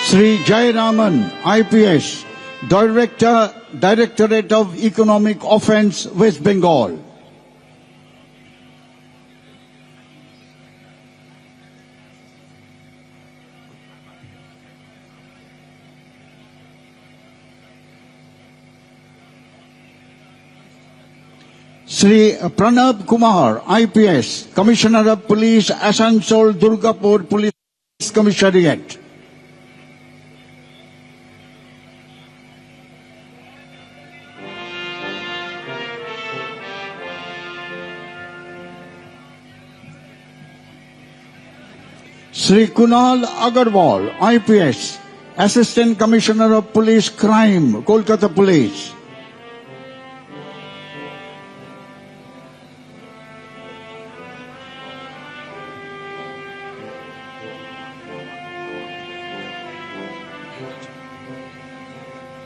Sri Jai Raman, IPS, Director, Directorate of Economic Offence, West Bengal. Sri Pranab Kumar, IPS, Commissioner of Police, Asansol Durgapur Police Commissariat. Sri Kunal Agarwal, IPS, Assistant Commissioner of Police Crime, Kolkata Police.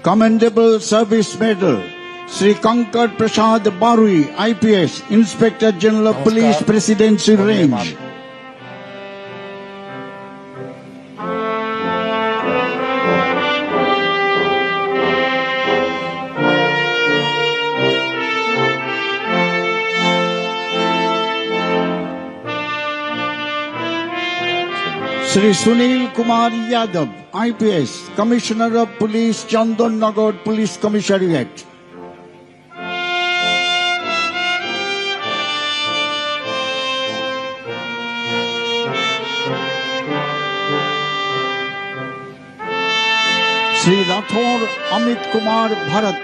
Commendable Service Medal, Sri Kankad Prasad Barui, IPS, Inspector General of Police, Presidency Range. Sri Sunil Kumar Yadav, IPS, Commissioner of Police, Chandan Nagar Police Commissariat. Sri Rathore Amit Kumar Bharat,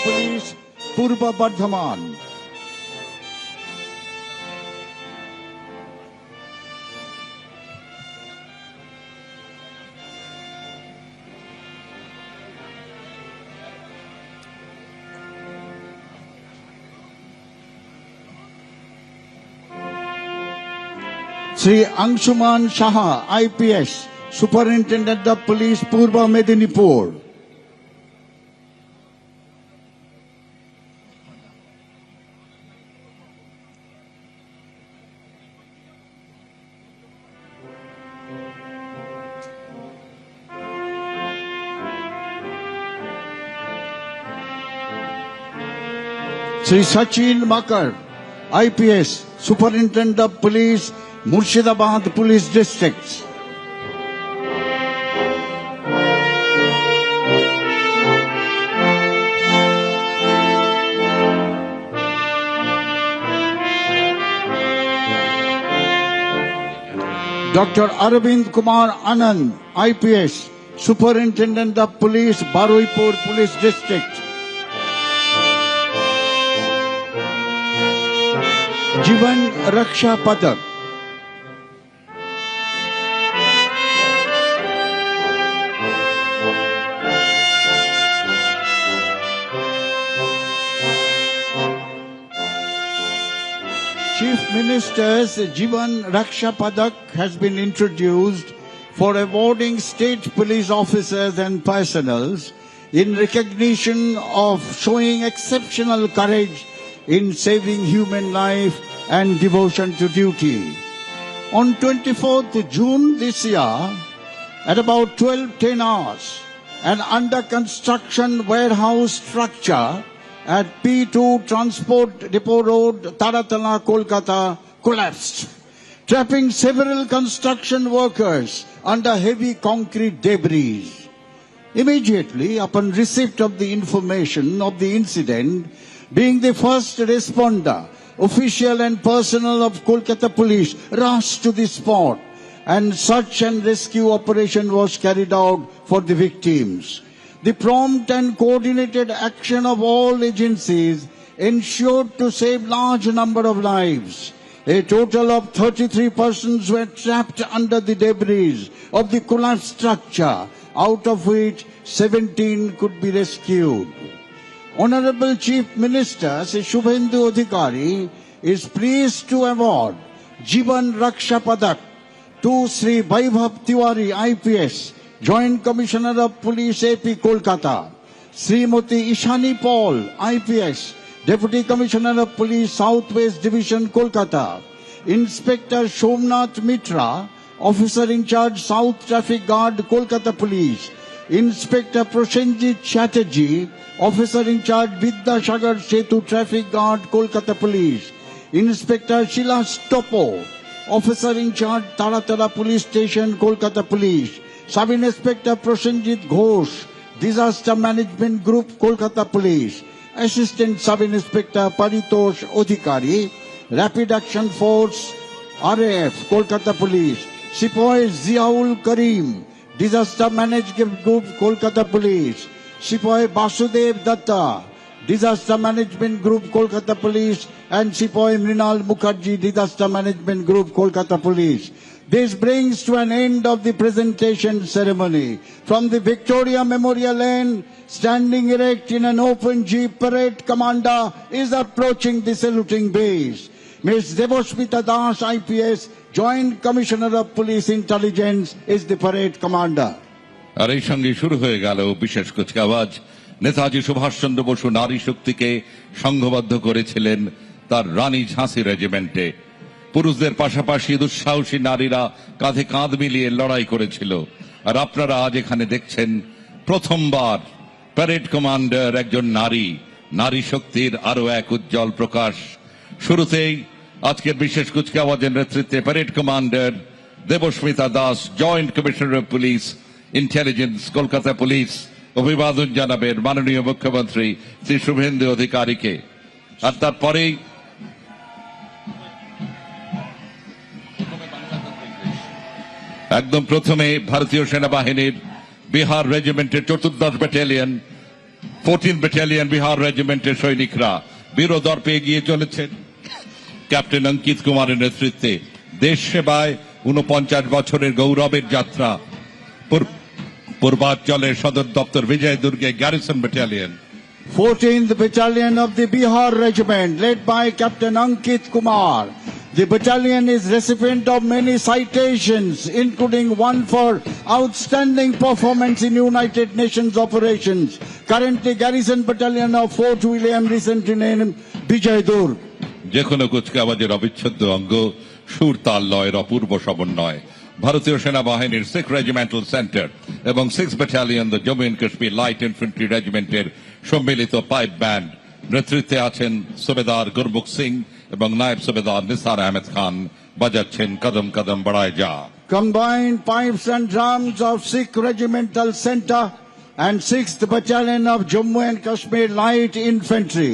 Police, Purba Bardhaman. Sri Anshuman Shaha, IPS, Superintendent of Police, Purba Medinipur. Sri Sachin Makar, IPS, Superintendent of Police, Murshidabad Police District. Dr. Arvind Kumar Anand, IPS, Superintendent of Police, Baruipur Police District. Jivan Raksha Padak. Chief Minister's Jivan Raksha Padak has been introduced for awarding state police officers and personnel in recognition of showing exceptional courage in saving human life and devotion to duty. On 24th June this year, at about 12:10 hours, an under construction warehouse structure at P2 Transport Depot Road, Taratala, Kolkata, collapsed, trapping several construction workers under heavy concrete debris. Immediately upon receipt of the information of the incident, being the first responder, official and personnel of Kolkata Police rushed to the spot, and search and rescue operation was carried out for the victims. The prompt and coordinated action of all agencies ensured to save large number of lives. A total of 33 persons were trapped under the debris of the collapsed structure, out of which 17 could be rescued. Honorable Chief Minister Sri Shubhendu Adhikari is pleased to award Jivan Raksha Padak to Sri Vaibhav Tiwari, IPS, Joint Commissioner of Police, AP, Kolkata. Srimati Ishani Paul, IPS, Deputy Commissioner of Police, Southwest Division, Kolkata. Inspector Shomnath Mitra, Officer in Charge, South Traffic Guard, Kolkata Police. Inspector Prosenjit Chatterjee, Officer in Charge, Vidyasagar Setu Traffic Guard, Kolkata Police. Inspector Sheila Stopo, Officer in Charge, Taratara Police Station, Kolkata Police. Sub-Inspector Prosenjit Ghosh, Disaster Management Group, Kolkata Police. Assistant Sub-Inspector Paritosh Odhikari, Rapid Action Force, RAF, Kolkata Police. Sipoy Ziaul Karim, Disaster Management Group, Kolkata Police. Sipoy Basudev Datta, Disaster Management Group, Kolkata Police. And Sipoy Mrinal Mukherjee, Disaster Management Group, Kolkata Police. This brings to an end of the presentation ceremony. From the Victoria Memorial Lane, standing erect in an open jeep, parade commander is approaching the saluting base. Ms. Debosmita Das, IPS, Joint Commissioner of Police Intelligence, is the parade commander. আর এই সঙ্গে শুরু হয়ে গেল বিশেষ কুচকাওয়াজ। নেতাজি সুভাষচন্দ্র বসু নারী শক্তিকে সংঘবদ্ধ করেছিলেন তার রানী ঝাঁসি রেজিমেন্টে। পুরুষদের পাশাপাশি দুঃসাহসী নারীরা কাঁধে কাঁধ মিলিয়ে লড়াই করেছিল। আর আপনারা আজ এখানে দেখছেন প্রথমবার প্যারেড কমান্ডার একজন নারী, নারী শক্তির আরো এক উজ্জ্বল প্রকাশ। শুরুতেই আজকের বিশেষ কুচকাওয়াজের নেতৃত্বে parade commander Debasmita Das, joint commissioner of police intelligence, Kolkata police, অভিবাদন জানাবেন মাননীয় মুখ্যমন্ত্রী শ্রী শুভেন্দু অধিকারীকে। আর তারপরেই একদম প্রথমে ভারতীয় সেনাবাহিনীর বিহার রেজিমেন্টের ৪র্দশ ব্যাটালিয়ন, 14 ব্যাটালিয়ন বিহার রেজিমেন্টের সৈনিকরা বীরদর্পে এগিয়ে চলেছেন ক্যাপ্টেন অঙ্কিত কুমারের নেতৃত্বে। দেশ সেবায় ৪৯ বছরের গৌরবের যাত্রা। পূর্বাঞ্চলের সদর দপ্তর বিজয় দুর্গে garrison battalion, 14th Battalion of the Bihar Regiment, led by Captain Ankit Kumar. The battalion is recipient of many citations, including one for outstanding performance in United Nations operations. Currently Garrison Battalion of Fort William, recently named Bijay Durg. যে কোনো কুচকাওয়াজের অবিচ্ছেদ্য অঙ্গ সুর, তাল, লয়ের অপূর্ব সমন্বয়। ভারতীয় সেনাবাহিনীর 6th regimental centre এবং 6th battalion the Jammu and Kashmir Light Infantry রেজিমেন্টের সম্মিলিত পাইপ ব্যান্ড। নেতৃত্বে আছেন সুবেদার গুরমুখ সিং এবং নায়েব সুবেদার নিসার আহমেদ খান, বাজাচ্ছেন কদম কদম বড়ায় যা। Combined pipes and drums of 6th Regimental Center and 6th Battalion of Jammu and Kashmir Light Infantry